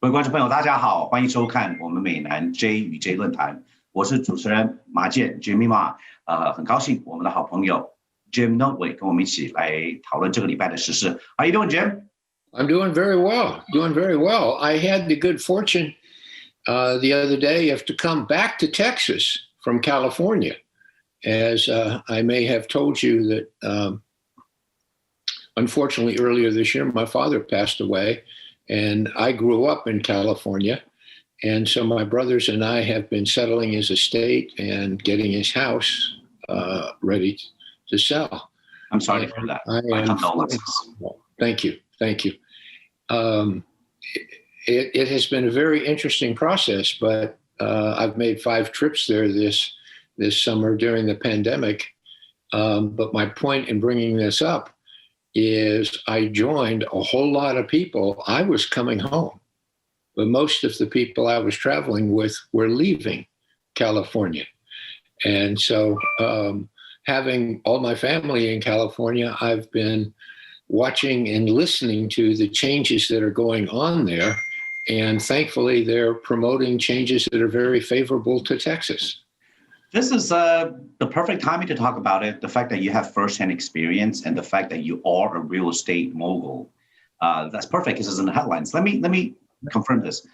各位观众朋友，大家好，欢迎收看我们美南 J 与 J 论坛，我是主持人马健 Jimmy Ma，很高兴我们的好朋友 Jim Notway 跟我们一起来讨论这个礼拜的时事。How you doing, Jim? I'm doing very well. Doing very well. I had the good fortune the other day to come back to Texas from California, as I may have told you that unfortunately earlier this year my father passed away, and I grew up in California, and so my brothers and I have been settling his estate and getting his house ready to sell. I'm sorry for that. My condolences. Thank you. Thank you. It has been a very interesting process, but I've made 5 trips there this summer during the pandemic. But my point in bringing this up is I joined a whole lot of people. I was coming home, but most of the people I was traveling with were leaving California. And so having all my family in California, I've been watching and listening to the changes that are going on there. And thankfully, they're promoting changes that are very favorable to Texas. This is the perfect timing to talk about it. The fact that you have firsthand experience and the fact that you are a real estate mogul. That's perfect because it's in the headlines. Let me confirm this.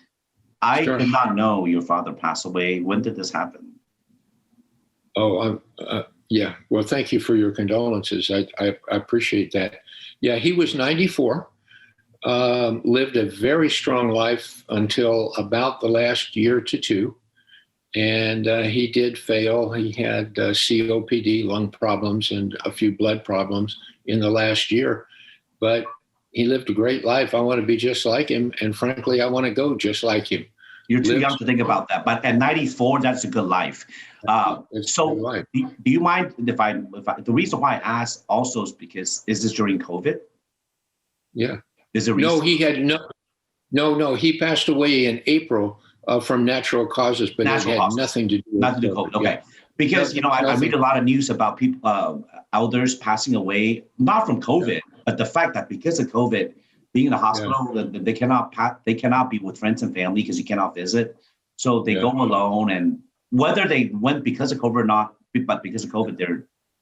I did not know your father passed away. When did this happen? Oh, yeah. Well, thank you for your condolences. I appreciate that. Yeah, he was 94, lived a very strong life until about the last year to 2. And he did fail. He had COPD, lung problems, and a few blood problems in the last year. But he lived a great life. I want to be just like him. And frankly, I want to go just like him. You're too young to think about that. But at 94, that's a good life. So do you mind if I the reason why I asked also is because, is this during COVID? Yeah. Is it no, he had no, he passed away in April from natural causes, but it had nothing to do with COVID. Okay. Yeah. Because, I read a lot of news about people, elders passing away, not from COVID, but the fact that because of COVID, being in the hospital, they cannot be with friends and family because you cannot visit. So they go alone, and whether they went because of COVID or not, but because of COVID,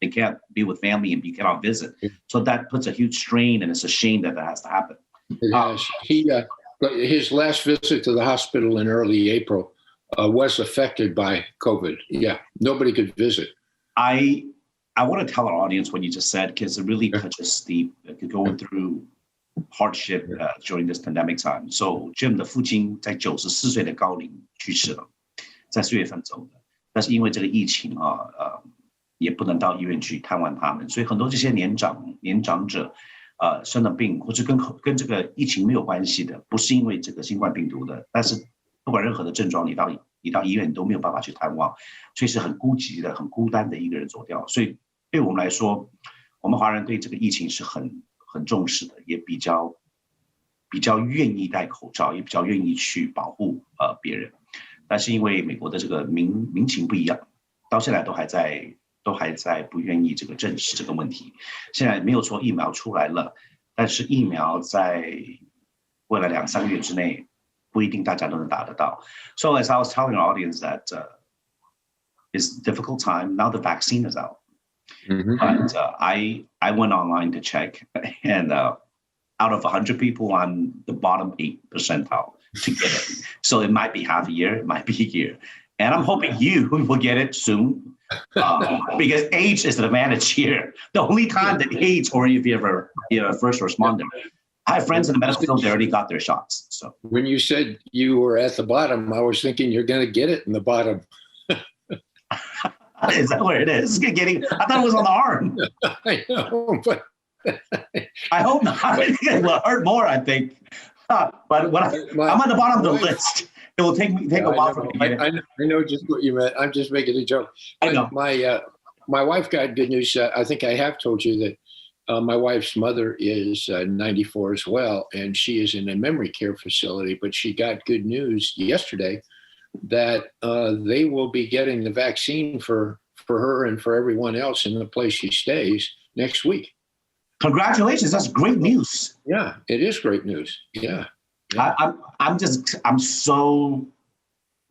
they can't be with family and you cannot visit. So that puts a huge strain, and it's a shame that has to happen. It has. His last visit to the hospital in early April was affected by COVID. Yeah, nobody could visit. I want to tell our audience what you just said, because it really touches deep. Going through hardship during this pandemic time. So Jim 的父亲在94岁的高龄去世了，在4月份走的。但是因为这个疫情也不能到医院去探望他们，所以很多这些年长者生了病，或者跟这个疫情没有关系的，不是因为这个新冠病毒的，但是不管任何的症状，你到医院你都没有办法去探望，所以是很孤寂的、很孤单的一个人走掉。所以对我们来说，我们华人对这个疫情是很重视的，也比较愿意戴口罩，也比较愿意去保护别人。但是因为美国的这个民情不一样，到现在都还在不愿意这个正视这个问题。现在没有说疫苗出来了，但是疫苗在未来2-3个月之内不一定大家都能打得到。So as I was telling our audience that it's a difficult time. Now the vaccine is out. Mm-hmm. But I went online to check, and out of 100 people, I'm the bottom 8 percentile to get it. So it might be half a year, it might be a year. And I'm hoping you will get it soon, because age is an advantage here. The only time that age, or if you're a first responder, I have friends in the medical field that already got their shots. So when you said you were at the bottom, I was thinking you're going to get it in the bottom. Is that where it is? I thought it was on the arm. I know, but I hope not. It will hurt more, I think. But when I'm at the bottom of the list, it will take a while for me to get it. I know just what you meant. I'm just making a joke. I know. My wife got good news. I think I have told you that my wife's mother is 94 as well, and she is in a memory care facility. But she got good news yesterday that they will be getting the vaccine for her and for everyone else in the place she stays next week. Congratulations. That's great news. Yeah, it is great news. Yeah. Yeah. I'm so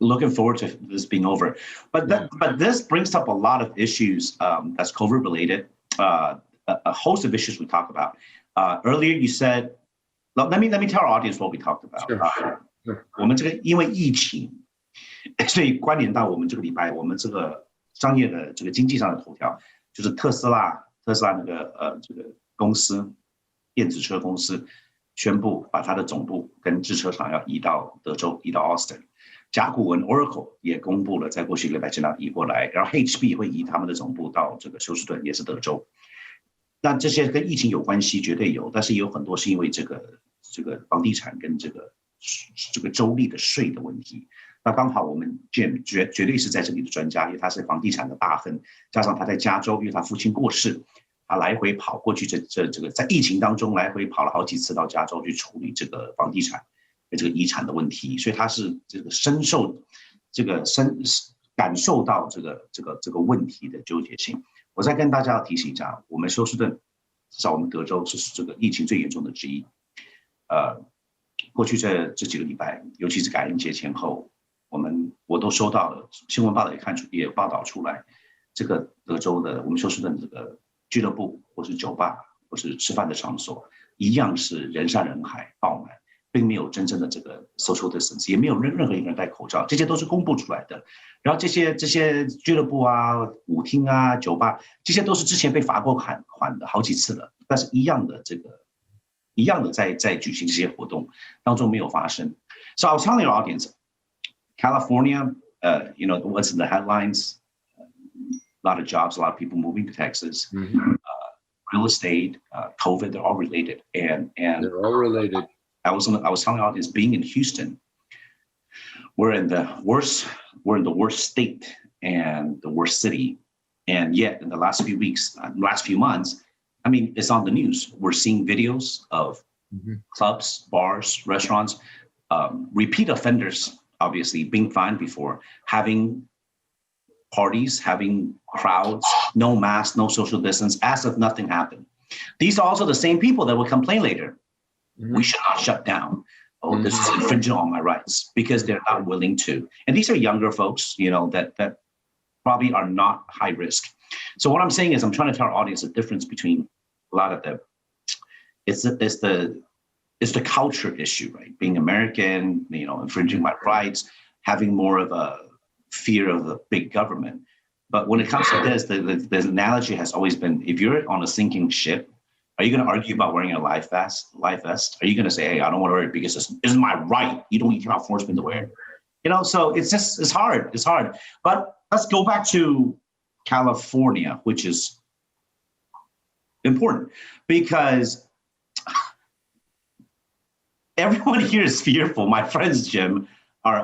looking forward to this being over. But this brings up a lot of issues that's COVID related. A host of issues we talked about. Earlier you said, let me tell our audience what we talked about. Sure. 我们这个因为疫情，所以关联到我们这个礼拜我们这个商业的这个经济上的头条，就是特斯拉那个这个公司电子车公司宣布把它的总部跟制车厂要移到德州，移到 Austin。甲骨文 Oracle 也公布了，在过去1个礼拜尽量移过来，然后 HP 会移他们的总部到这个休斯顿，也是德州。那这些跟疫情有关系，绝对有，但是也有很多是因为这个房地产跟这个州立的税的问题。那刚好我们 Jim 绝对是在这里的专家，因为他是房地产的大亨，加上他在加州，因为他父亲过世，他来回跑过去这个在疫情当中来回跑了好几次到加州去处理这个房地产这个遗产的问题，所以他是这个感受到这个问题的纠结性。我再跟大家提醒一下，我们休斯顿至少我们德州是这个疫情最严重的之一。过去这几个礼拜，尤其是感恩节前后，我都收到了新闻报道也报道出来，这个德州的我们休斯顿这个俱乐部或是酒吧或是吃饭的场所，一样是人山人海爆满。并没有真正的这个 social distance， 也没有任何一个人戴口罩，这些都是公布出来的。然后这些俱乐部啊、舞厅啊、酒吧，这些都是之前被罚过款的好几次了，但是一样的在举行这些活动当中没有发生。So I was telling your audience, California, what's in the headlines? A lot of jobs, a lot of people moving to Texas. Real estate, COVID, they're all related, and they're all related. I was telling the audience, being in Houston, we're in the worst state and the worst city, and yet in the last few months, I mean, it's on the news. We're seeing videos of clubs, bars, restaurants, repeat offenders, obviously being fined before, having parties, having crowds, no mask, no social distance, as if nothing happened. These are also the same people that will complain later. We should not shut down. Oh, this is infringing on my rights, because they're not willing to. And these are younger folks, that probably are not high risk. So what I'm saying is, I'm trying to tell our audience the difference between a lot of them. It's the culture issue, right? Being American, infringing my rights, having more of a fear of the big government. But when it comes to this, the analogy has always been, if you're on a sinking ship, are you going to argue about wearing a life vest? Are you going to say, hey, I don't want to wear it because this is my right. You cannot force me to wear it. So it's hard. It's hard. But let's go back to California, which is important because everyone here is fearful. My friends, Jim, are,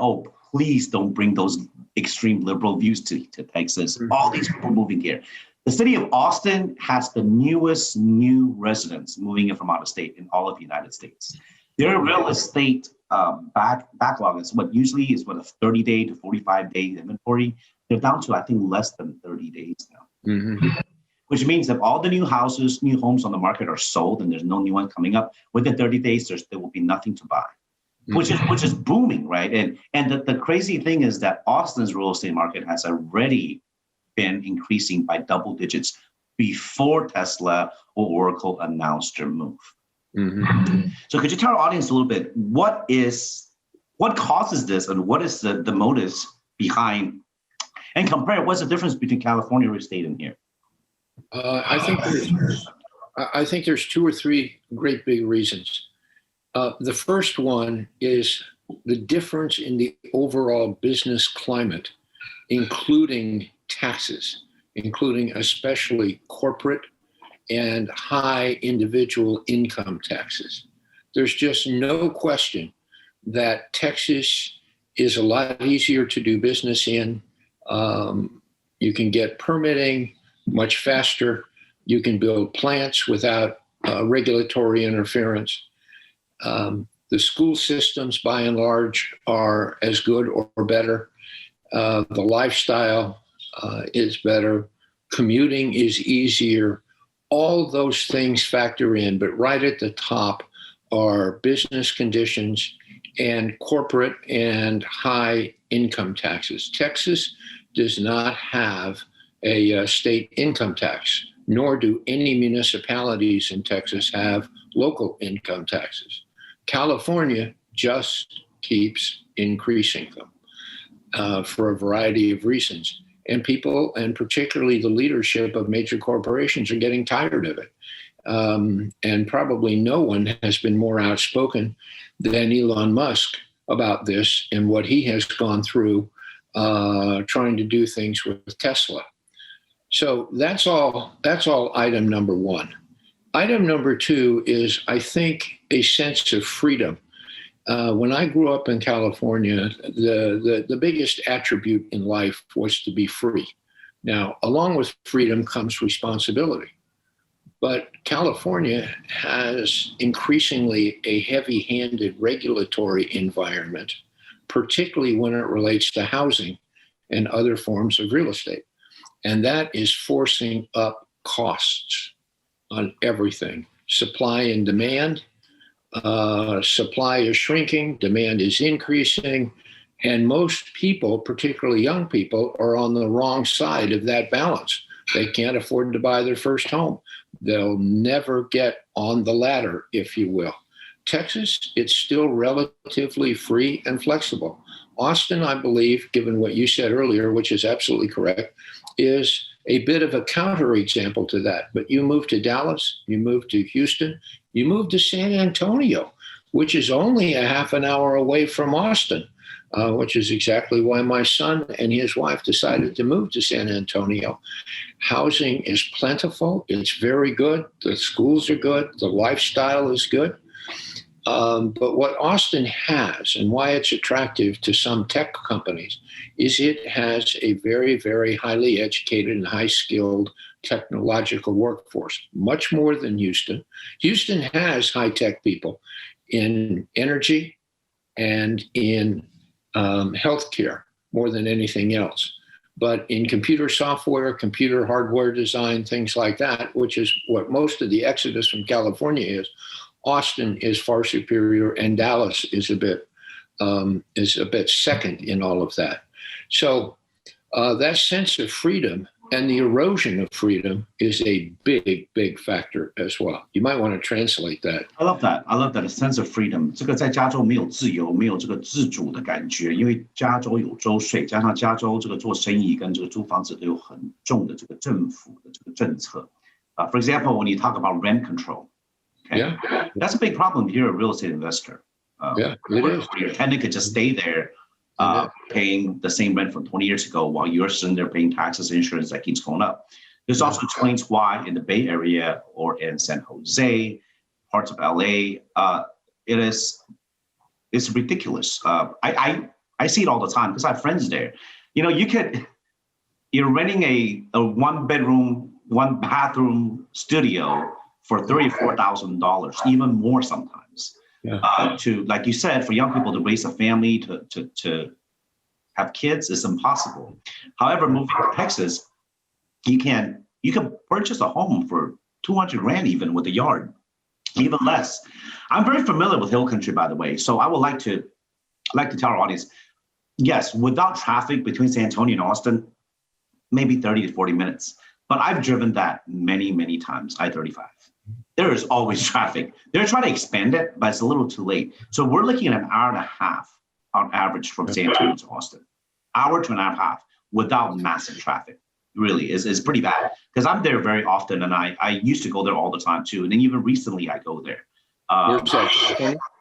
please don't bring those extreme liberal views to Texas. All these people moving here. The city of Austin has the newest new residents moving in from out of state in all of the United States. Their real estate backlog is what usually is a 30-day to 45-day inventory. They're down to, I think, less than 30 days now. Which means that all the new houses, new homes on the market are sold and there's no new one coming up. Within 30 days, there will be nothing to buy, which is booming, right? And the crazy thing is that Austin's real estate market has already been increasing by double digits before Tesla or Oracle announced their move. So could you tell our audience a little bit, what causes this and what is the motives behind, and compare what's the difference between California real estate and here? I think there's two or three great big reasons. The first one is the difference in the overall business climate, including taxes, including especially corporate and high individual income taxes. There's just no question that Texas is a lot easier to do business in. You can get permitting much faster. You can build plants without regulatory interference. The school systems, by and large, are as good or better. The lifestyle is better. Commuting is easier. All those things factor in, but right at the top are business conditions and corporate and high income taxes. Texas does not have a state income tax, nor do any municipalities in Texas have local income taxes. California just keeps increasing them for a variety of reasons. And people, and particularly the leadership of major corporations, are getting tired of it. And probably no one has been more outspoken than Elon Musk about this and what he has gone through trying to do things with Tesla. So that's all item number one. Item number two is, I think, a sense of freedom. When I grew up in California, the biggest attribute in life was to be free. Now, along with freedom comes responsibility. But California has increasingly a heavy-handed regulatory environment, particularly when it relates to housing and other forms of real estate. And that is forcing up costs on everything. Supply and demand. Supply is shrinking, demand is increasing, and most people, particularly young people, are on the wrong side of that balance. They can't afford to buy their first home. They'll never get on the ladder, if you will. Texas, it's still relatively free and flexible. Austin, I believe, given what you said earlier, which is absolutely correct, is a bit of a counterexample to that. But you move to Dallas, you move to Houston, you move to San Antonio, which is only a half an hour away from Austin, which is exactly why my son and his wife decided to move to San Antonio. Housing is plentiful. It's very good. The schools are good. The lifestyle is good. But what Austin has, and why it's attractive to some tech companies, is it has a very, very highly educated and high-skilled technological workforce, much more than Houston. Houston has high-tech people in energy and in healthcare more than anything else. But in computer software, computer hardware design, things like that, which is what most of the exodus from California is, Austin is far superior, and Dallas is a bit second in all of that. So that sense of freedom and the erosion of freedom is a big, big factor as well. You might want to translate that. I love that. I love that. A sense of freedom. 这个在加州没有自由，没有这个自主的感觉，因为加州有州税，加上加州这个做生意跟这个租房子都有很重的这个政府的这个政策。For example, when you talk about rent control, okay, yeah, that's a big problem if you're a real estate investor. Yeah, it is. Your tenant could just stay there. Paying the same rent from 20 years ago while you're sitting there paying taxes, insurance that keeps going up. This also explains why in the Bay Area or in San Jose, parts of LA, it's ridiculous. I see it all the time because I have friends there. You know, you're renting a one bedroom, one bathroom studio for $34,000, even more sometimes. Yeah. To, like you said, for young people to raise a family, to have kids is impossible. However, moving to Texas, you can purchase a home for $200,000 even with a yard, even less. I'm very familiar with Hill Country, by the way, so I would like to tell our audience, yes, without traffic between San Antonio and Austin, maybe 30 to 40 minutes. But I've driven that many, many times, I-35. There is always traffic. They're trying to expand it, but it's a little too late. So we're looking at an hour and a half on average from San Antonio to Austin. Hour to an hour and a half without massive traffic. Really is pretty bad because I'm there very often, and I used to go there all the time too. And then even recently I go there.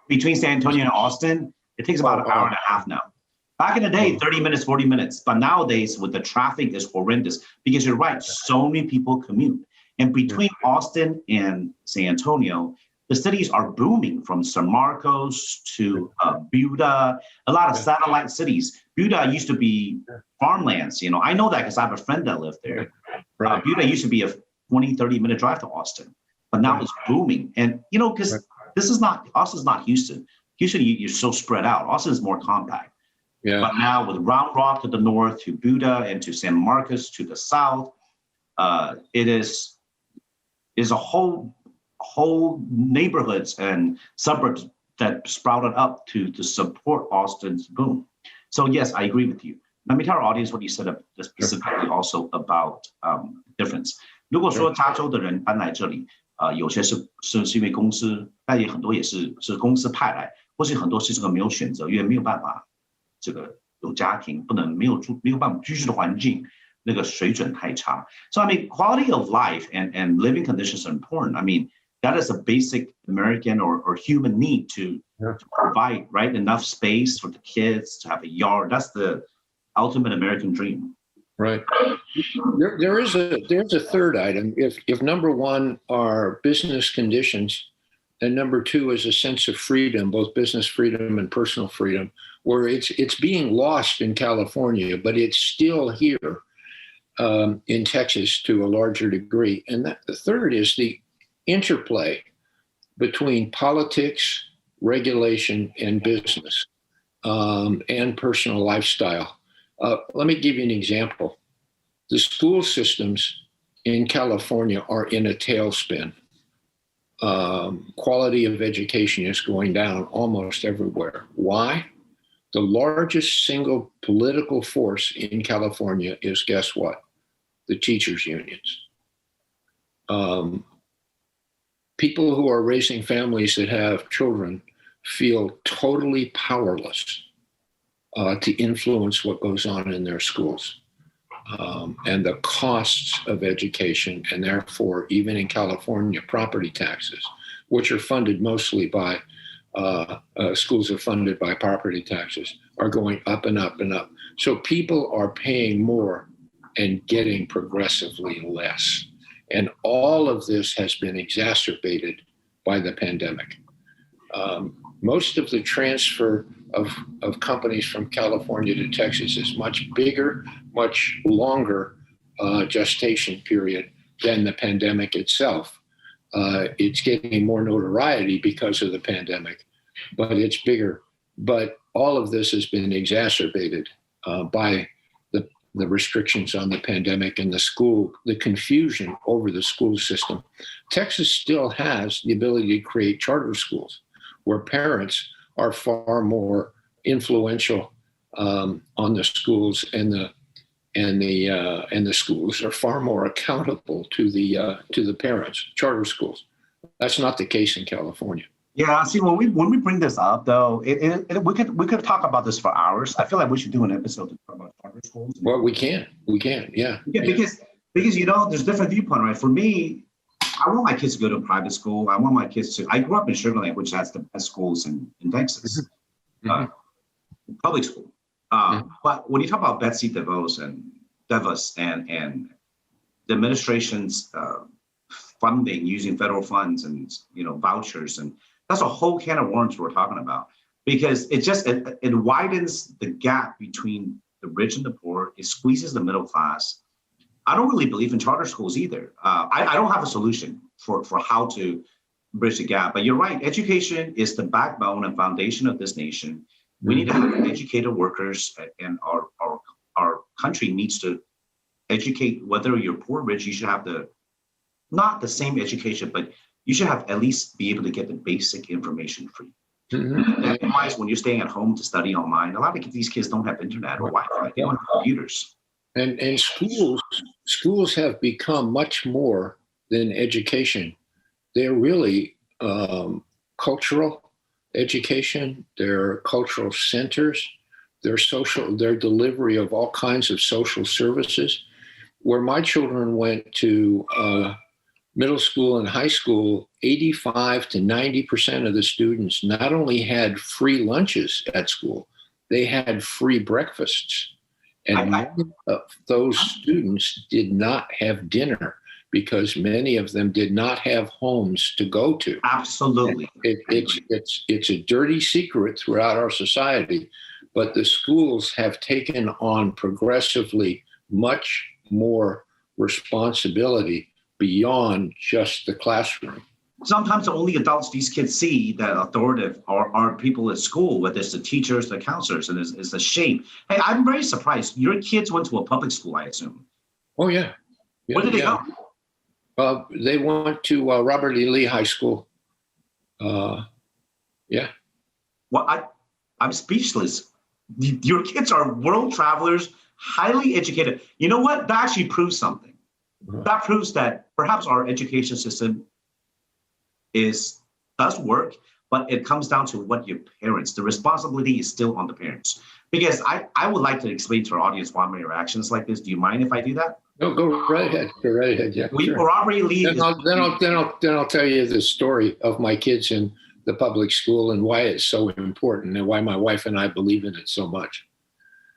Between San Antonio and Austin, it takes about an hour and a half now. Back in the day, 30 minutes, 40 minutes. But nowadays with the traffic is horrendous because you're right, so many people commute. And between Austin and San Antonio, the cities are booming from San Marcos to Buda, a lot of satellite cities. Buda used to be farmlands. You know, I know that because I have a friend that lived there. Buda used to be a 20, 30-minute drive to Austin, but now it's booming. And, you know, because Austin's not Houston. Houston, you're so spread out. Austin is more compact. Yeah. But now with Round Rock to the north, to Buda, and to San Marcos to the south, it is a whole neighborhoods and suburbs that sprouted up to support Austin's boom. So yes, I agree with you. Let me tell our audience what you said specifically also about difference. 如果说加州的人搬来这里，有些是因为公司，但也很多也是公司派来，或是很多是这个没有选择，因为没有办法，这个有家庭没有办法居住的环境，那个水准太差。So I mean, quality of life and living conditions are important. I mean, that is a basic American or human need to provide, right? Enough space for the kids to have a yard. That's the ultimate American dream. Right. There's a third item. If number one are business conditions, and number two is a sense of freedom, both business freedom and personal freedom, where it's being lost in California, but it's still here in Texas to a larger degree. And the third is the interplay between politics, regulation, and business, and personal lifestyle. Let me give you an example. The school systems in California are in a tailspin. Quality of education is going down almost everywhere. Why? The largest single political force in California is, guess what? The teachers' unions. People who are raising families that have children feel totally powerless to influence what goes on in their schools. And the costs of education, and therefore, even in California, property taxes, which are funded mostly by, schools are funded by property taxes, are going up and up and up. So people are paying more and getting progressively less. And all of this has been exacerbated by the pandemic. Most of the transfer of companies from California to Texas is much bigger, much longer gestation period than the pandemic itself. It's getting more notoriety because of the pandemic, but it's bigger. But all of this has been exacerbated by the restrictions on the pandemic and the confusion over the school system. Texas still has the ability to create charter schools where parents are far more influential on the schools, and the schools are far more accountable to the parents. Charter schools. That's not the case in California. Yeah, see, when we bring this up, though, we could talk about this for hours. I feel like we should do an episode to talk about charter schools. Well, we can, yeah. Because there's different viewpoint, right? For me, I want my kids to go to a private school. I want my kids to. I grew up in Sugar Land, which has the best schools in Texas, public school. But when you talk about Betsy DeVos and the administration's funding using federal funds and vouchers, and that's a whole can of worms we're talking about, because it widens the gap between the rich and the poor. It squeezes the middle class. I don't really believe in charter schools either. I don't have a solution for how to bridge the gap. But you're right. Education is the backbone and foundation of this nation. We need to have educated workers, and our country needs to educate. Whether you're poor or rich, you should have not the same education, but you should have at least be able to get the basic information free. Otherwise, when you're staying at home to study online, a lot of these kids don't have internet or Wi-Fi. They don't have computers. And schools have become much more than education. They're really cultural education. They're cultural centers. They're delivery of all kinds of social services. Where my children went to middle school and high school, 85 to 90% of the students not only had free lunches at school, they had free breakfasts. And many of those students did not have dinner because many of them did not have homes to go to. Absolutely. It's a dirty secret throughout our society, but the schools have taken on progressively much more responsibility beyond just the classroom. Sometimes the only adults these kids see that authoritative are people at school, whether it's the teachers, the counselors, and it's a shame. Hey, I'm very surprised. Your kids went to a public school, I assume. Oh, yeah. Where did they go? They went to Robert E. Lee High School. Yeah. Well, I'm speechless. Your kids are world travelers, highly educated. You know what? That actually proves something. That proves that perhaps our education system does work, but it comes down to what your parents, the responsibility is still on the parents. Because I would like to explain to our audience why my reactions like this. Do you mind if I do that? No, go right ahead. Go right ahead. Yeah. We sure. Robert Lee. Then I'll tell you the story of my kids in the public school and why it's so important and why my wife and I believe in it so much.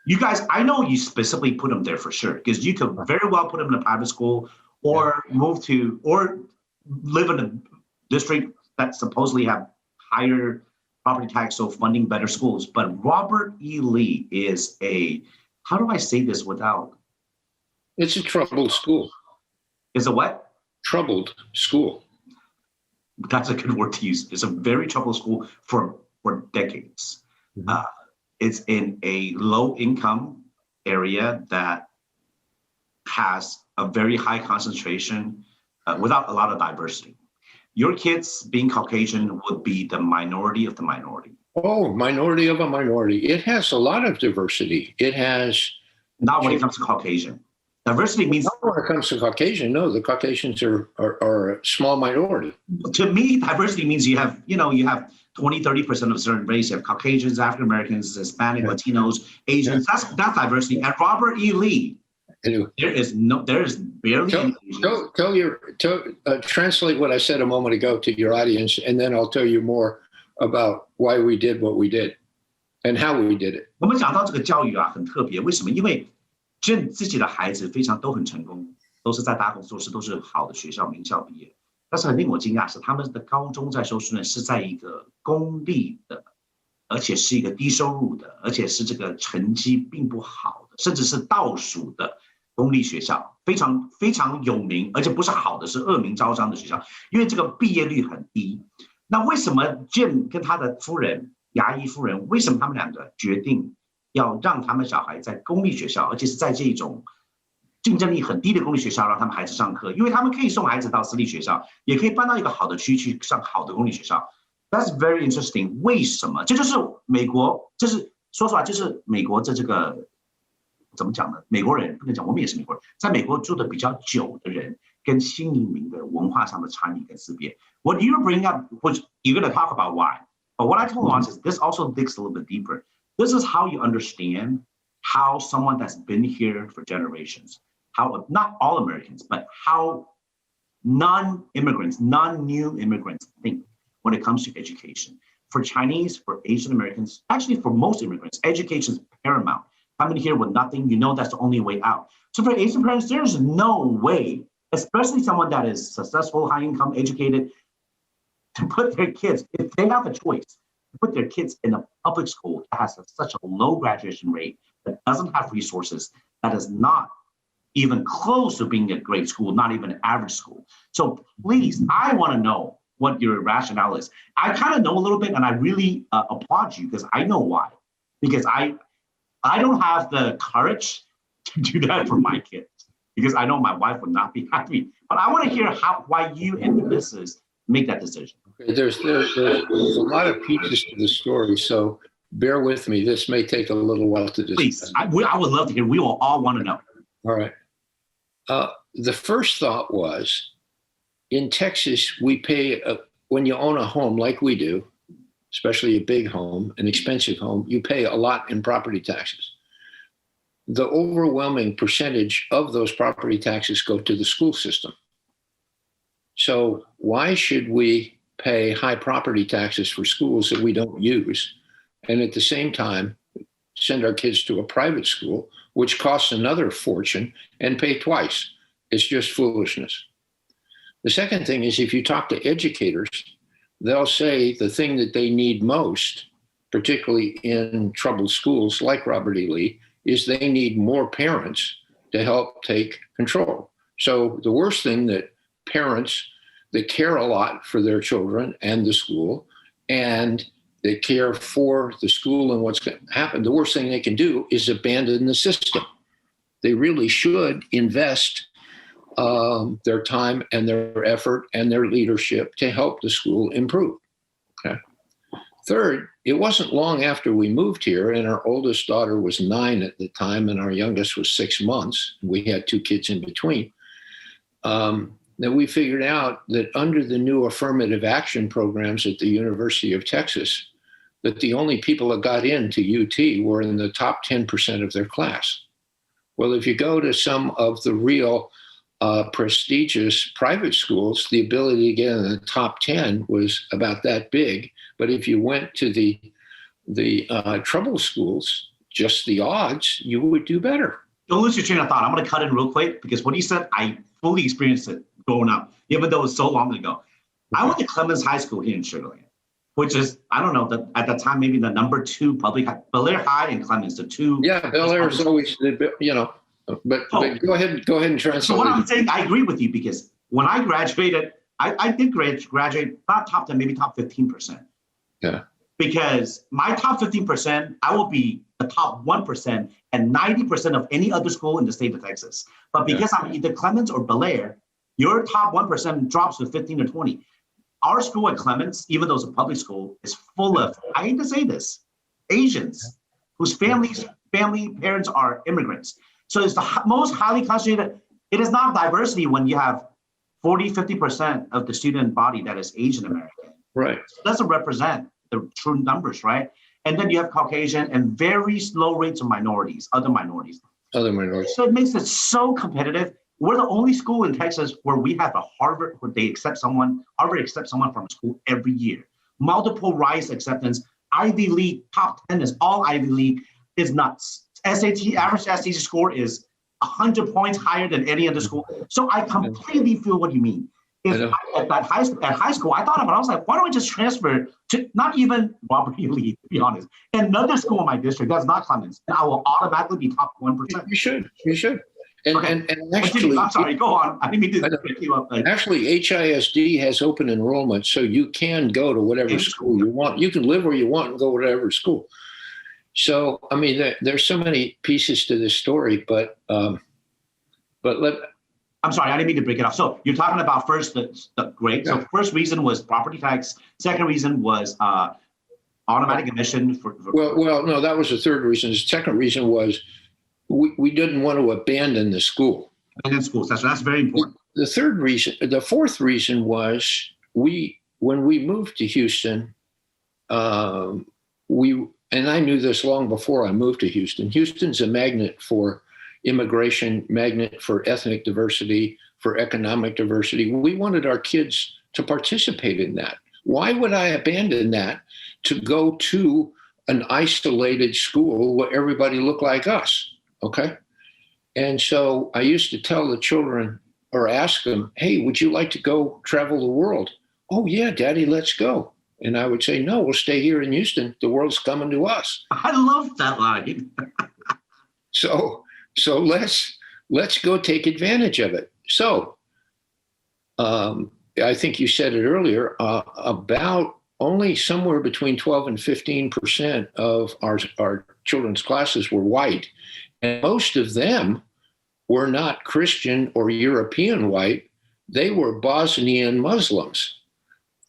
You guys, I know you specifically put them there for sure, because you could very well put them in a private school or move to or live in a district that supposedly have higher property tax, so funding better schools. But Robert E. Lee is how do I say this without? It's a troubled school. Is a what? Troubled school. That's a good word to use. It's a very troubled school for decades. Mm-hmm. It's in a low income area that has a very high concentration without a lot of diversity. Your kids being Caucasian would be the minority of the minority. Oh, minority of a minority. It has a lot of diversity. It has. Not when it comes to Caucasian. Diversity means. Not when it comes to Caucasian. No, the Caucasians are a small minority. To me, diversity means you have 20, 30% of a certain race. You have Caucasians, African Americans, Hispanic, Latinos, Asians. Yeah. That's diversity. And Robert E. Lee, anyway, there is barely. Translate what I said a moment ago to your audience, and then I'll tell you more about why we did what we did and how we did it. 我们讲到这个教育啊，很特别，为什么？因为Jim 自己的孩子都很成功，都是在大公司做事，都是好的学校名校毕业。但是很令我惊讶是，他们的高中在修书呢是在一个公立的，而且是一个低收入的，而且是这个成绩并不好的，甚至是倒数的公立学校，非常非常有名，而且不是好的，是恶名昭彰的学校，因为这个毕业率很低。那为什么 Jim 跟他的夫人牙医夫人，为什么他们两个决定要让他们小孩在公立学校，而且是在这种竞争力很低的公立学校让他们孩子上课？因为他们可以送孩子到私立学校，也可以搬到一个好的区去上好的公立学校。That's very interesting。为什么？这就是美国，就是说实话，就是美国这个怎么讲呢？美国人不能讲，我们也是美国人，在美国住的比较久的人，跟新移民的文化上的差异跟思辨。What you bring up, which you're going to talk about why, but what I told him is this also digs a little bit deeper. This is how you understand how someone that's been here for generations, how not all Americans, but how non-immigrants, non-new immigrants think when it comes to education. For Chinese, for Asian Americans, actually for most immigrants, education is paramount. Coming here with nothing, you know that's the only way out. So for Asian parents, there's no way, especially someone that is successful, high income, educated, to put their kids, if they have a choice, to put their kids in a public school that has such a low graduation rate, that doesn't have resources, that is not even close to being a great school, not even an average school. So please, I want to know what your rationale is. I kind of know a little bit, and I really applaud you because I know why. Because I don't have the courage to do that for my kids, because I know my wife would not be happy. But I want to hear why you and the business make that decision. Okay, there's a lot of pieces to the story, so bear with me. This may take a little while to discuss. Please, I would love to hear. We will all want to know. All right. The first thought was, in Texas, we pay, when you own a home like we do, especially a big home, an expensive home, you pay a lot in property taxes. The overwhelming percentage of those property taxes go to the school system. So why should we pay high property taxes for schools that we don't use, and at the same time send our kids to a private school, which costs another fortune, and pay twice? It's just foolishness. The second thing is, if you talk to educators, they'll say the thing that they need most, particularly in troubled schools like Robert E. Lee, is they need more parents to help take control. So the worst thing that parents that care a lot for their children and the school, and they care for the school and what's going to happen, the worst thing they can do is abandon the system. They really should invest their time and their effort and their leadership to help the school improve. Okay. Third, it wasn't long after we moved here, and our oldest daughter was 9 at the time, and our youngest was 6 months. We had 2 kids in between. That we figured out that under the new affirmative action programs at the University of Texas, that the only people that got into UT were in the top 10% of their class. Well, if you go to some of the real prestigious private schools, the ability to get in the top 10 was about that big. But if you went to the trouble schools, just the odds, you would do better. Don't lose your train of thought. I'm going to cut in real quick because what you said, I fully experienced it growing up, even though it was so long ago. I went to Clemens High School here in Sugar Land, which is, I don't know, at the time, maybe the number 2 public, Bel Air High and Clemens, the 2. Yeah, Bel Air is always, but go ahead and translate. So what I'm saying, I agree with you because when I graduated, I did graduate not top 10, maybe top 15%. Yeah. Because my top 15%, I will be the top 1% and 90% of any other school in the state of Texas. But because I'm either Clemens or Bel Air, your top 1% drops to 15 or 20. Our school at Clemens, even though it's a public school, is full of, I hate to say this, Asians whose parents are immigrants. So it's the most highly concentrated. It is not diversity when you have 40, 50% of the student body that is Asian American. Right. It doesn't represent the true numbers, right? And then you have Caucasian and very low rates of minorities, other minorities. So it makes it so competitive. We're the only school in Texas where we have a Harvard, where Harvard accepts someone from school every year. Multiple rise acceptance. Ivy League, top 10 is all Ivy League. Is nuts. SAT, average SAT score is 100 points higher than any other school. So I completely feel what you mean. At high school, I thought about it. I was like, why don't I just transfer to not even Robert E. Lee, to be honest, another school in my district that's not Clemens, and I will automatically be top 1%. You should. And, okay. and actually, I'm sorry, go on. I didn't mean to pick you up. Actually, HISD has open enrollment, so you can go to whatever school you want. You can live where you want and go to whatever school. So, I mean, there's so many pieces to this story, but I'm sorry, I didn't mean to break it off. So you're talking about first the grade. Yeah. So first reason was property tax. Second reason was automatic admission. Well, no, that was the third reason. The second reason was we didn't want to abandon the school. Abandon schools. That's very important. The fourth reason was when we moved to Houston, and I knew this long before I moved to Houston. Houston's a magnet for immigration, magnet for ethnic diversity, for economic diversity. We wanted our kids to participate in that. Why would I abandon that to go to an isolated school where everybody looked like us? Okay. And so I used to tell the children or ask them, hey, would you like to go travel the world? Oh yeah, Daddy, let's go. And I would say, no, we'll stay here in Houston. The world's coming to us. I love that line. So let's go take advantage of it. So I think you said it earlier, about only somewhere between 12 and 15% of our children's classes were white. And most of them were not Christian or European white. They were Bosnian Muslims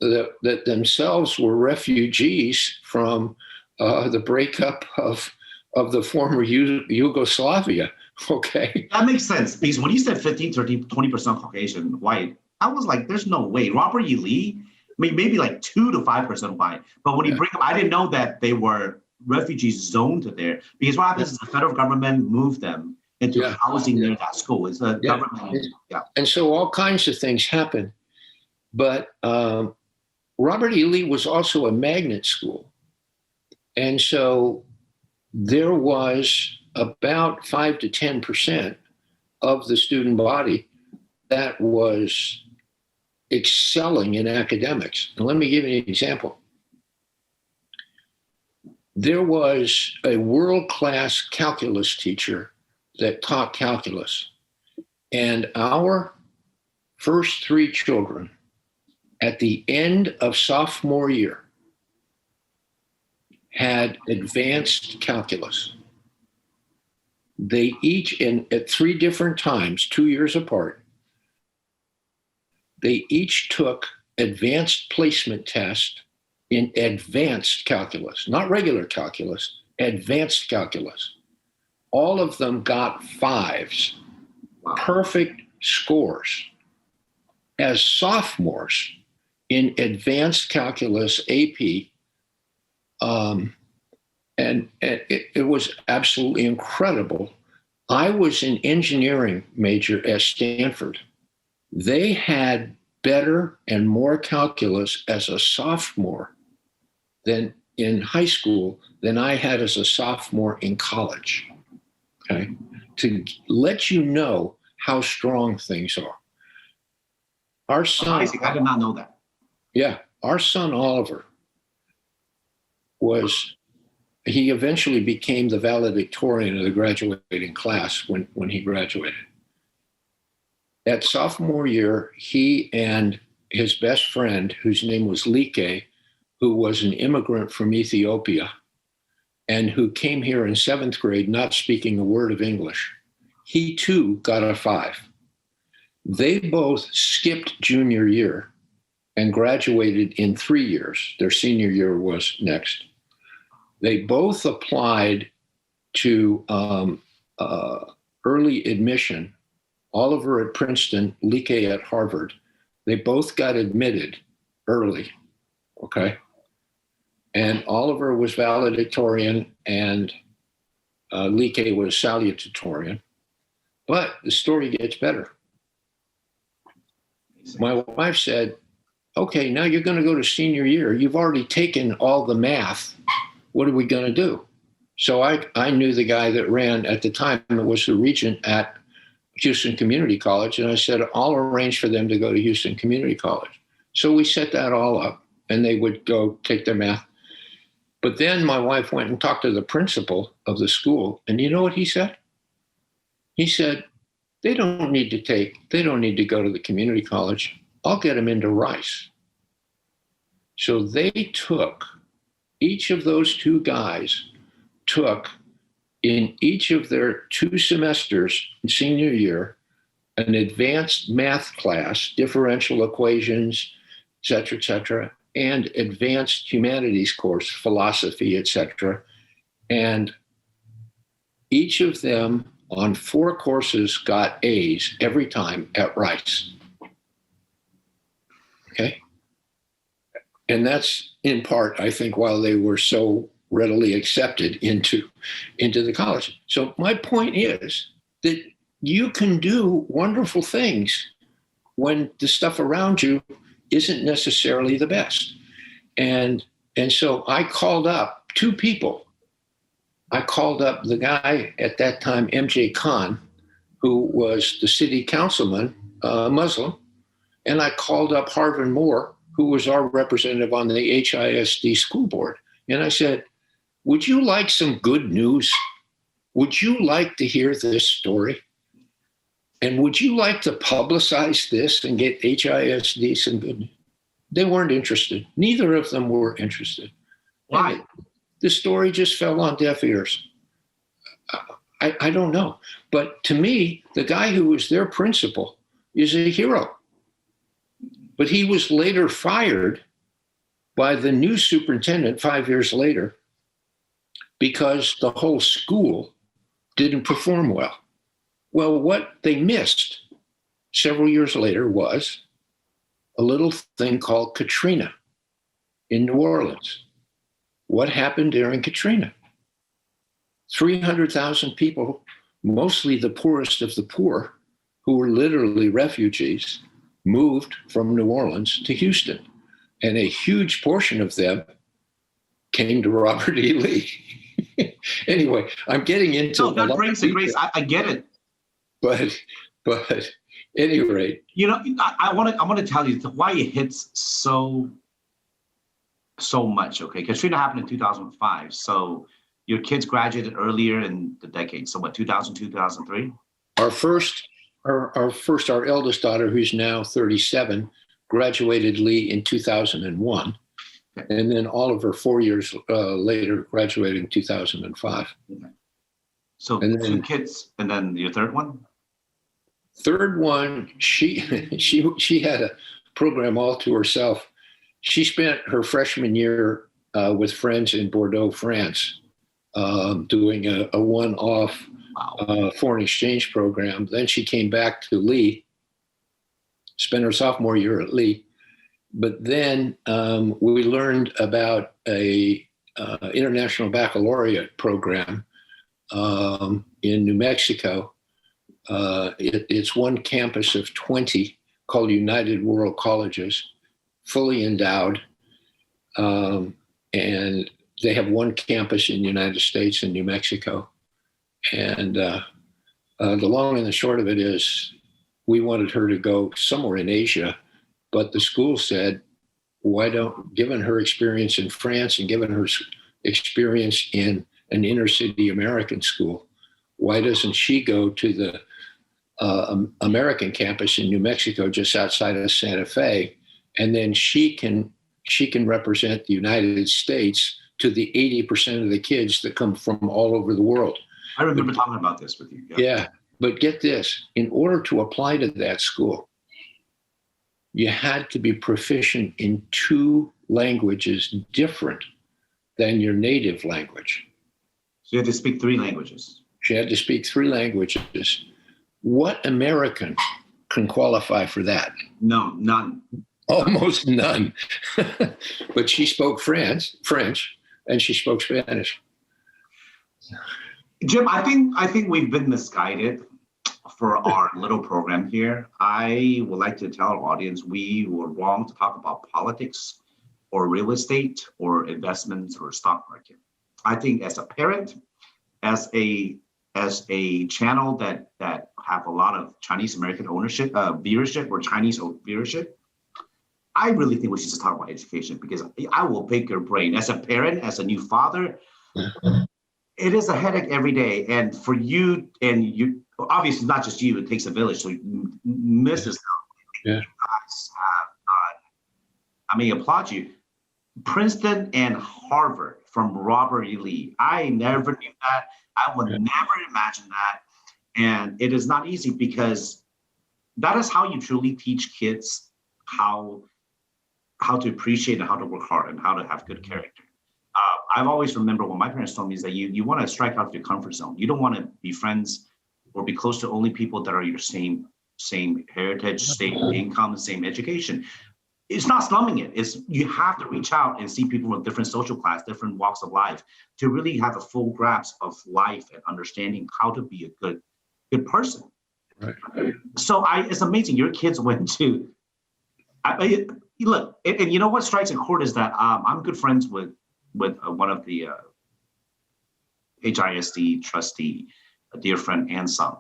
that themselves were refugees from the breakup of the former Yugoslavia. Okay. That makes sense. Because when you said 15, 30, 20% Caucasian white, I was like, there's no way. Robert E. Lee, maybe like 2 to 5% white. But when you bring up, I didn't know that they were refugees zoned to there. Because what happens is the federal government moved them into housing near that school. It's a government. And so all kinds of things happen. But Robert E. Lee was also a magnet school. And so there was about 5 to 10% of the student body that was excelling in academics. And let me give you an example. There was a world-class calculus teacher that taught calculus. And our first 3 children, at the end of sophomore year, had advanced calculus. They each, at 3 different times, 2 years apart, they each took advanced placement test in advanced calculus, not regular calculus, advanced calculus. All of them got fives, perfect scores. As sophomores in advanced calculus AP, and it was absolutely incredible. I was an engineering major at Stanford. They had better and more calculus as a sophomore than in high school than I had as a sophomore in college. Okay, to let you know how strong things are. Our son, Isaac, I did not know that. yeah, our son Oliver he eventually became the valedictorian of the graduating class when he graduated. That sophomore year, he and his best friend, whose name was Like, who was an immigrant from Ethiopia and who came here in 7th grade not speaking a word of English, he too got a 5. They both skipped junior year and graduated in 3 years. Their senior year was next. They both applied to early admission, Oliver at Princeton, Like at Harvard. They both got admitted early, okay? And Oliver was valedictorian and Like was salutatorian. But the story gets better. My wife said, okay, now you're going to go to senior year. You've already taken all the math. What are we going to do? So I knew the guy that ran at the time, it was the regent at Houston Community College. And I said, I'll arrange for them to go to Houston Community College. So we set that all up and they would go take their math. But then my wife went and talked to the principal of the school. And you know what he said? He said, they don't need to go to the community college. I'll get them into Rice. So they took, each of those two guys took in each of their 2 semesters in senior year, an advanced math class, differential equations, et cetera, and advanced humanities course, philosophy, et cetera. And each of them on 4 courses got A's every time at Rice. Okay. And that's in part, I think, while they were so readily accepted into the college. So my point is that you can do wonderful things when the stuff around you isn't necessarily the best. And so I called up 2 people. I called up the guy at that time, M.J. Khan, who was the city councilman, Muslim, and I called up Harvin Moore, who was our representative on the HISD school board. And I said, would you like some good news? Would you like to hear this story? And would you like to publicize this and get HISD some good news? They weren't interested. Neither of them were interested. Why? The story just fell on deaf ears. I don't know. But to me, the guy who was their principal is a hero. But he was later fired by the new superintendent 5 years later because the whole school didn't perform well. Well, what they missed several years later was a little thing called Katrina in New Orleans. What happened during Katrina? 300,000 people, mostly the poorest of the poor, who were literally refugees, moved from New Orleans to Houston. And a huge portion of them came to Robert E. Lee. Anyway, I'm getting into that brings the grace. I get it. But at any rate, I want to tell you why it hits so much. Okay, Katrina happened in 2005. So your kids graduated earlier in the decade. So what, 2002, 2003? Our eldest daughter, who's now 37, graduated Lee in 2001. Okay. And then Oliver, 4 years later, graduated in 2005. Okay. So and then, 2 kids, and then your third one? Third one, she had a program all to herself. She spent her freshman year with friends in Bordeaux, France, doing a one-off foreign exchange program. Then she came back to Lee, spent her sophomore year at Lee. But then we learned about a international baccalaureate program in New Mexico. It's one campus of 20 called United World Colleges, fully endowed. And they have one campus in the United States and New Mexico. And the long and the short of it is we wanted her to go somewhere in Asia, but the school said, why don't, given her experience in France and given her experience in an inner city American school, why doesn't she go to the American campus in New Mexico, just outside of Santa Fe, and then she can represent the United States to the 80% of the kids that come from all over the world. I remember talking about this with you. Yeah, but get this, in order to apply to that school, you had to be proficient in 2 languages different than your native language. So you had to speak 3 languages. She had to speak 3 languages. What American can qualify for that? No, none. Almost none. But she spoke French, and she spoke Spanish. Jim, I think we've been misguided for our little program here. I would like to tell our audience we were wrong to talk about politics or real estate or investments or stock market. I think as a parent, as a channel that have a lot of Chinese American ownership, viewership or Chinese viewership, I really think we should just talk about education, because I will pick your brain. As a parent, as a new father, it is a headache every day. And for you, and you, obviously not just you, it takes a village. So Mrs. Yeah. You guys have I mean, applaud you. Princeton and Harvard from Robert E. Lee. I never knew that. I would never imagine that. And it is not easy, because that is how you truly teach kids how to appreciate and how to work hard and how to have good character. I've always remembered what my parents told me is that you want to strike out of your comfort zone. You don't want to be friends or be close to only people that are your same heritage, same income, same education. It's not slumming it. It's you have to reach out and see people with different social class, different walks of life, to really have a full grasp of life and understanding how to be a good person. Right. So it's amazing. Your kids went to. Look, and you know what strikes a chord is that I'm good friends with one of the HISD trustee, a dear friend and son.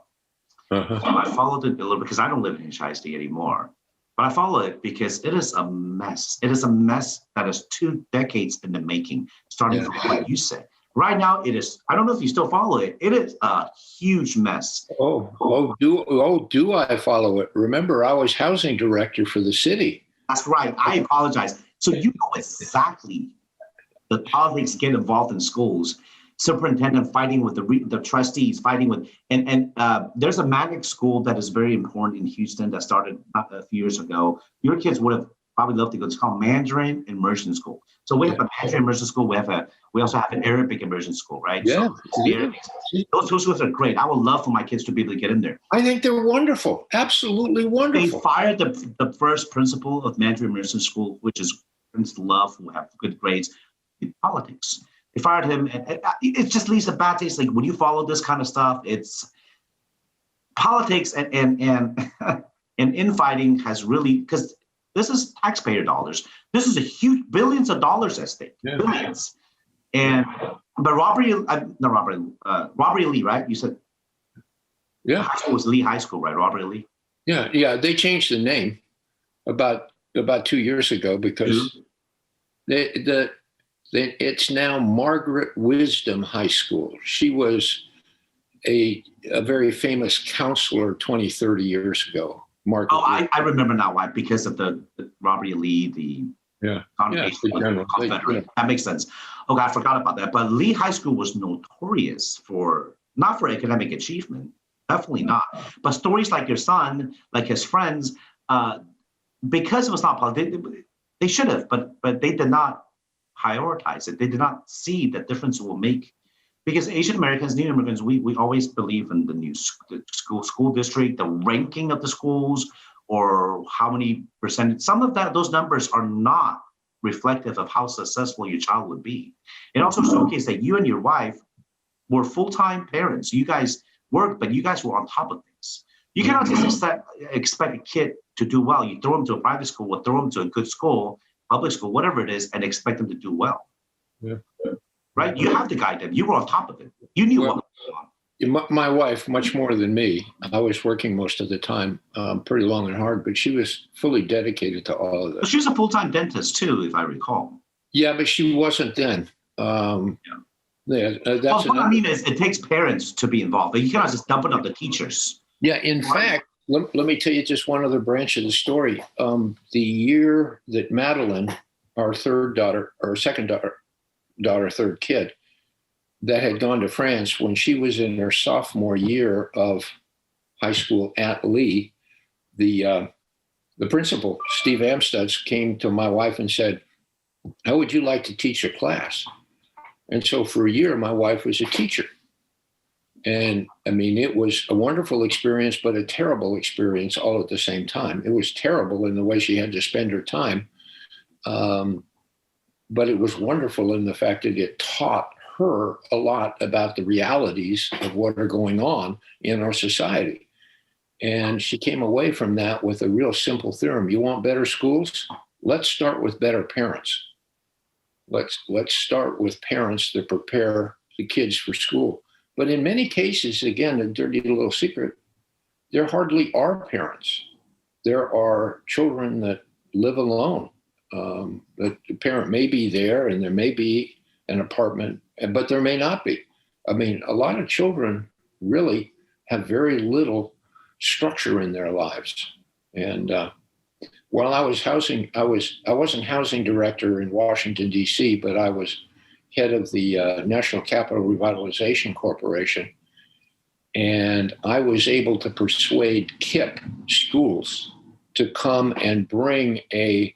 I followed it a little because I don't live in HISD anymore, but I follow it because it is a mess. It is a mess that is 2 decades in the making, starting from what you said. Right now, it is. I don't know if you still follow it. It is a huge mess. Do I follow it? Remember, I was housing director for the city. That's right. I apologize. So you know exactly the politics get involved in schools. Superintendent fighting with the trustees, fighting with, and there's a magnet school that is very important in Houston that started a few years ago. Your kids would have probably loved to go. It's called Mandarin Immersion School. So we have a Mandarin Immersion School. We also have an Arabic Immersion School, right? Yeah. So those schools are great. I would love for my kids to be able to get in there. I think they're wonderful. Absolutely wonderful. They fired the first principal of Mandarin Immersion School, which is Prince Love, who have good grades in politics. They fired him, and it just leaves a bad taste. Like when you follow this kind of stuff, it's politics and infighting has really, because this is taxpayer dollars. This is a huge billions of dollars at stake, billions. But Robert E. Lee, right? You said, high school was Lee High School, right? Robert E. Lee. Yeah. They changed the name about 2 years ago because it's now Margaret Wisdom High School. She was a very famous counselor 20, 30 years ago. I remember now why, because of the Robert E. Lee, the Confederate. That makes sense. Okay, I forgot about that. But Lee High School was notorious not for academic achievement, definitely not. But stories like your son, like his friends, because it was not politics, They should have, but they did not prioritize it. They did not see the difference it will make. Because Asian Americans, Native immigrants, we always believe in the school district, the ranking of the schools, or how many percentage. Some of those numbers are not reflective of how successful your child would be. It also showcases that you and your wife were full-time parents. You guys worked, but you guys were on top of things. You cannot just expect a kid to do well. You throw them to a private school or throw them to a good school, public school, whatever it is, and expect them to do well. Yeah. Right? You have to guide them. You were on top of it. You knew what was going on. My wife, much more than me, I was working most of the time, pretty long and hard, but she was fully dedicated to all of this. But she was a full-time dentist too, if I recall. Yeah, but she wasn't then. That's what I mean is it takes parents to be involved, but you cannot just dump it on the teachers. Yeah, in fact, let me tell you just one other branch of the story. The year that Madeline, our third kid, that had gone to France, when she was in her sophomore year of high school at Lee, the principal, Steve Amstutz, came to my wife and said, "How would you like to teach a class?" And so for a year, my wife was a teacher. And I mean, it was a wonderful experience, but a terrible experience all at the same time. It was terrible in the way she had to spend her time. But it was wonderful in the fact that it taught her a lot about the realities of what are going on in our society. And she came away from that with a real simple theorem. You want better schools? Let's start with better parents. Let's start with parents that prepare the kids for school. But in many cases, again, a dirty little secret, there hardly are parents. There are children that live alone. The parent may be there and there may be an apartment, but there may not be. I mean, a lot of children really have very little structure in their lives. And while I wasn't housing director in Washington, D.C., but I was head of the National Capital Revitalization Corporation. And I was able to persuade KIPP schools to come and bring a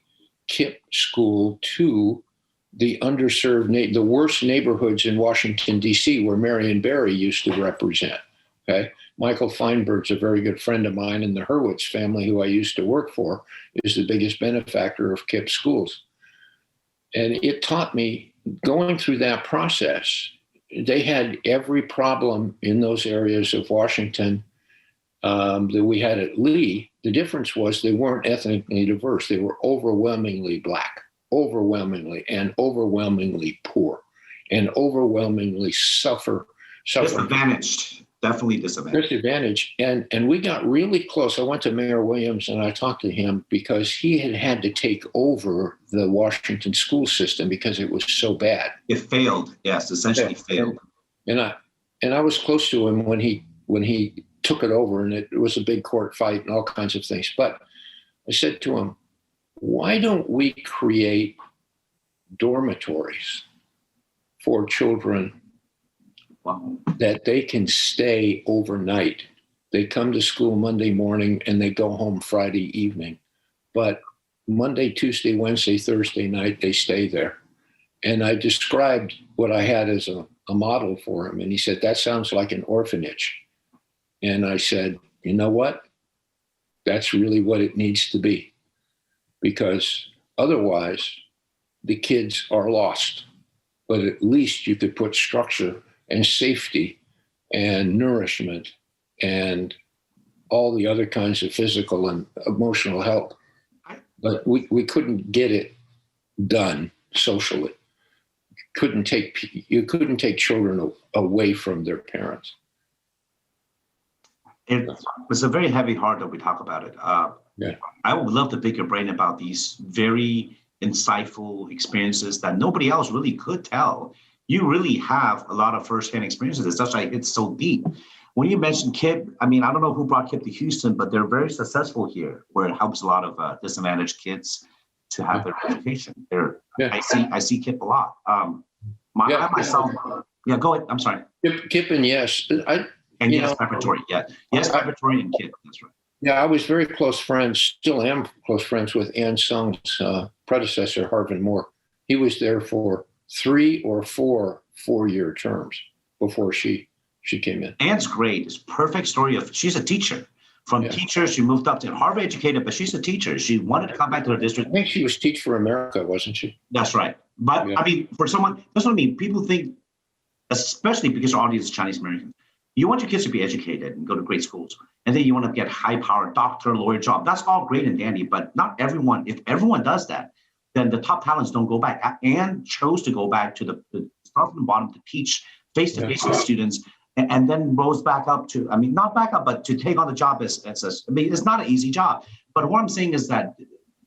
KIPP school to the underserved, the worst neighborhoods in Washington, D.C., where Marion Barry used to represent. Okay, Michael Feinberg's a very good friend of mine, and the Hurwitz family, who I used to work for, is the biggest benefactor of KIPP schools. And it taught me, going through that process, they had every problem in those areas of Washington that we had at Lee. The difference was they weren't ethnically diverse. They were overwhelmingly Black, overwhelmingly poor, and overwhelmingly suffering. Disadvantaged. Definitely disadvantage. And we got really close. I went to Mayor Williams and I talked to him because he had to take over the Washington school system because it was so bad. It failed. Yes, essentially failed. And I was close to him when he took it over, and it was a big court fight and all kinds of things. But I said to him, why don't we create dormitories for children that they can stay overnight? They come to school Monday morning and they go home Friday evening. But Monday, Tuesday, Wednesday, Thursday night, they stay there. And I described what I had as a model for him. And he said, that sounds like an orphanage. And I said, you know what? That's really what it needs to be. Because otherwise, the kids are lost. But at least you could put structure and safety and nourishment and all the other kinds of physical and emotional help. But we couldn't get it done socially. You couldn't take children away from their parents. It was a very heavy heart that we talk about it. Yeah. I would love to pick your brain about these very insightful experiences that nobody else really could tell. You really have a lot of firsthand experiences. It's just like, it's so deep. When you mentioned KIPP, I mean, I don't know who brought KIPP to Houston, but they're very successful here, where it helps a lot of disadvantaged kids to have their education. I see KIPP a lot. Myself, go ahead. I'm sorry. KIPP and yes. Yes, preparatory. Yeah, yes, preparatory and KIPP. That's right. Yeah, I was very close friends, still am close friends with Ann Sung's predecessor, Harvin Moore. He was there for 3 or 4 four-year terms before she came in. Ann's great. It's a perfect story of she's a teacher. From teacher, she moved up to Harvard educated, but she's a teacher. She wanted to come back to her district. I think she was Teach for America, wasn't she? That's right. But I mean, for someone, that's what I mean. People think, especially because our audience is Chinese American, you want your kids to be educated and go to great schools. And then you want to get high-powered doctor, lawyer job. That's all great and dandy, but not everyone. If everyone does that, then the top talents don't go back. Anne chose to go back to the start from the bottom to teach face-to-face with students, and then rose back up to, I mean, not back up, but to take on the job as I mean, it's not an easy job. But what I'm saying is that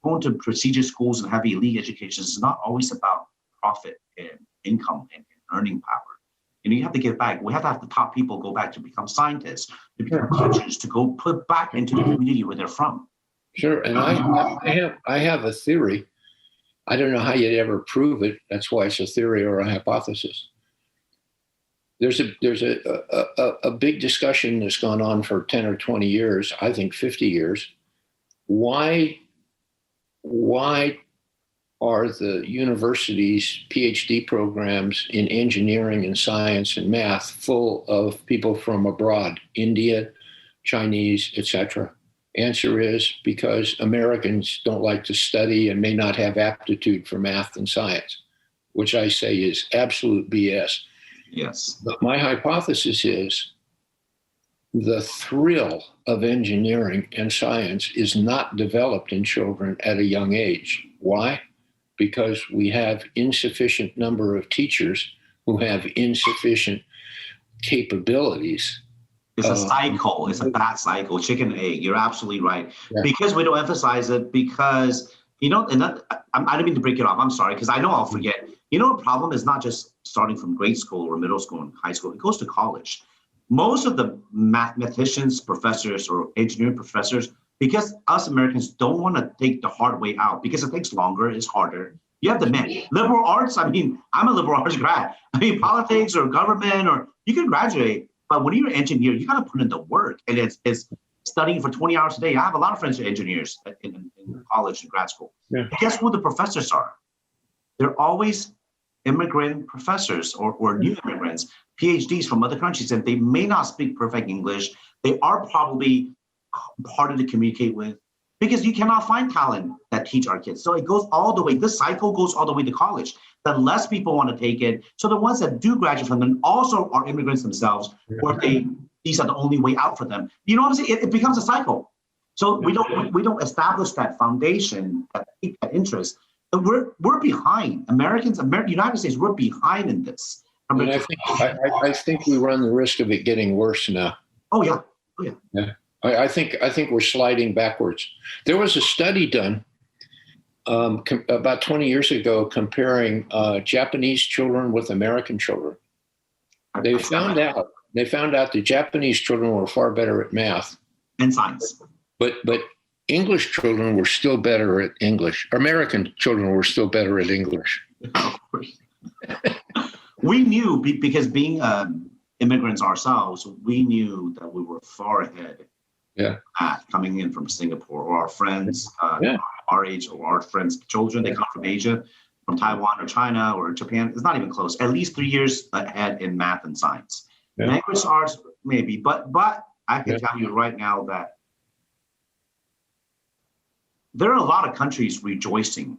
going to prestigious schools and having elite education is not always about profit and income and earning power. You know, you have to give back. We have to have the top people go back to become scientists, to become teachers, to go put back into the community where they're from. Sure, and I have a theory. I don't know how you'd ever prove it. That's why it's a theory or a hypothesis. There's a big discussion that's gone on for 10 or 20 years, I think 50 years. Why are the universities' PhD programs in engineering and science and math full of people from abroad, India, Chinese, etc.? Answer is because Americans don't like to study and may not have aptitude for math and science, which I say is absolute BS. Yes. But my hypothesis is the thrill of engineering and science is not developed in children at a young age. Why? Because we have insufficient number of teachers who have insufficient capabilities. It's a cycle. It's a bad cycle. Chicken and egg. You're absolutely right. Yeah. Because we don't emphasize it, because, you know, and that, I don't mean to break it off. I'm sorry, because I know I'll forget. You know, a problem is not just starting from grade school or middle school and high school. It goes to college. Most of the mathematicians, professors, or engineering professors, because us Americans don't want to take the hard way out because it takes longer, it's harder. You have the men. Liberal arts, I mean, I'm a liberal arts grad. I mean, politics or government, or you can graduate, but when you're an engineer, you got to put in the work. And it's studying for 20 hours a day. I have a lot of friends who are engineers in college and grad school. Yeah. Guess who the professors are? They're always immigrant professors or new immigrants, PhDs from other countries, and they may not speak perfect English. They are probably harder to communicate with because you cannot find talent that teach our kids. So it goes all the way. This cycle goes all the way to college. The less people want to take it. So the ones that do graduate from them also are immigrants themselves, or these are the only way out for them. You know what I'm saying? It becomes a cycle. So we don't establish that foundation, that interest. And we're behind. United States, we're behind in this. And I think we run the risk of it getting worse now. Oh yeah. I think we're sliding backwards. There was a study done about 20 years ago comparing Japanese children with American children. They found out the Japanese children were far better at math and science, but English children were still better at English. American children were still better at English. We knew because being immigrants ourselves, we knew that we were far ahead. Coming in from Singapore, or our friends our age, or our friends' children, they come from Asia, from Taiwan or China or Japan. It's not even close. At least 3 years ahead in math and science. Language arts, maybe, but I can tell you right now that there are a lot of countries rejoicing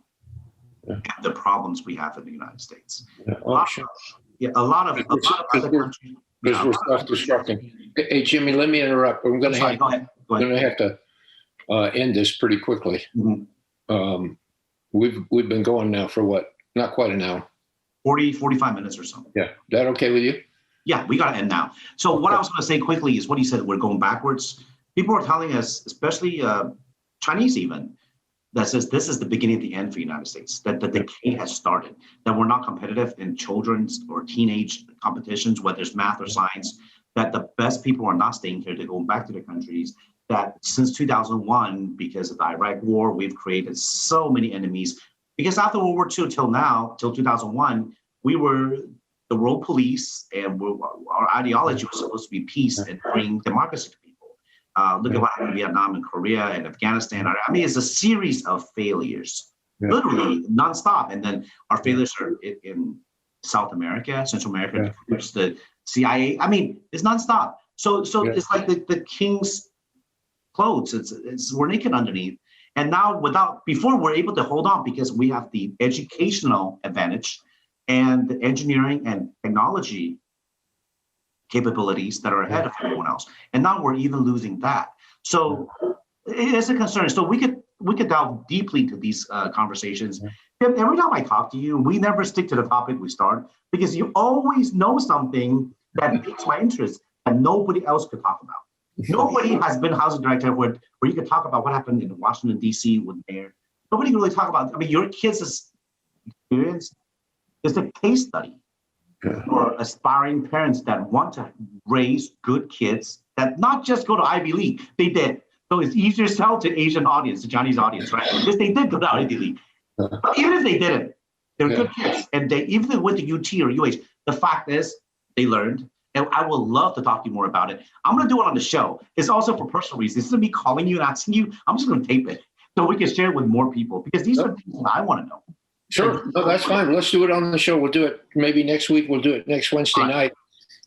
at the problems we have in the United States. A lot of other countries. Because we're self-destructing. Hey, Jimmy, let me interrupt. We're going to have to end this pretty quickly. Mm-hmm. We've been going now for what? Not quite an hour. 45 minutes or so. Yeah. That okay with you? Yeah, we got to end now. So what I was going to say quickly is what you said, we're going backwards. People are telling us, especially Chinese even, that says this is the beginning of the end for the United States, that the decay has started, that we're not competitive in children's or teenage competitions, whether it's math or science, that the best people are not staying here, they're going back to their countries, that since 2001, because of the Iraq war, we've created so many enemies. Because after World War II till now, till 2001, we were the world police, and our ideology was supposed to be peace and bring democracy to people. Look at what happened in Vietnam and Korea and Afghanistan. I mean, it's a series of failures, literally nonstop. And then our failures are in South America, Central America, the CIA. I mean, it's nonstop. So it's like the king's clothes. It's we're naked underneath. And now before we're able to hold on because we have the educational advantage and the engineering and technology capabilities that are ahead of everyone else. And now we're even losing that. So it's a concern. So we could delve deeply into these conversations. Every time I talk to you, we never stick to the topic we start because you always know something that piques my interest that nobody else could talk about. Nobody has been housing director where you could talk about what happened in Washington, D.C. with mayor. Nobody can really talk about, I mean, your kids' experience is a case study for aspiring parents that want to raise good kids that not just go to Ivy League. They did. So it's easier to sell to Asian audience, the Chinese audience, right? Because they did go to Ivy League. But even if they didn't, they're good kids. And even if they went to UT or UH, the fact is they learned. And I would love to talk to you more about it. I'm going to do it on the show. It's also for personal reasons. Instead of me calling you and asking you, I'm just going to tape it so we can share it with more people because these are things that I want to know. Sure. No, that's fine. Let's do it on the show. We'll do it maybe next week. We'll do it next Wednesday night.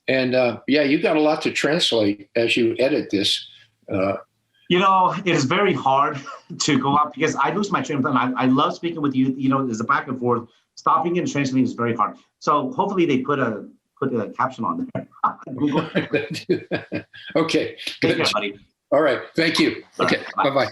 And you've got a lot to translate as you edit this. It is very hard to go up because I lose my train of thought. I love speaking with you. There's a back and forth. Stopping and translating is very hard. So hopefully they put a caption on there. Okay. Take care, buddy. All right. Thank you. Okay. Bye-bye.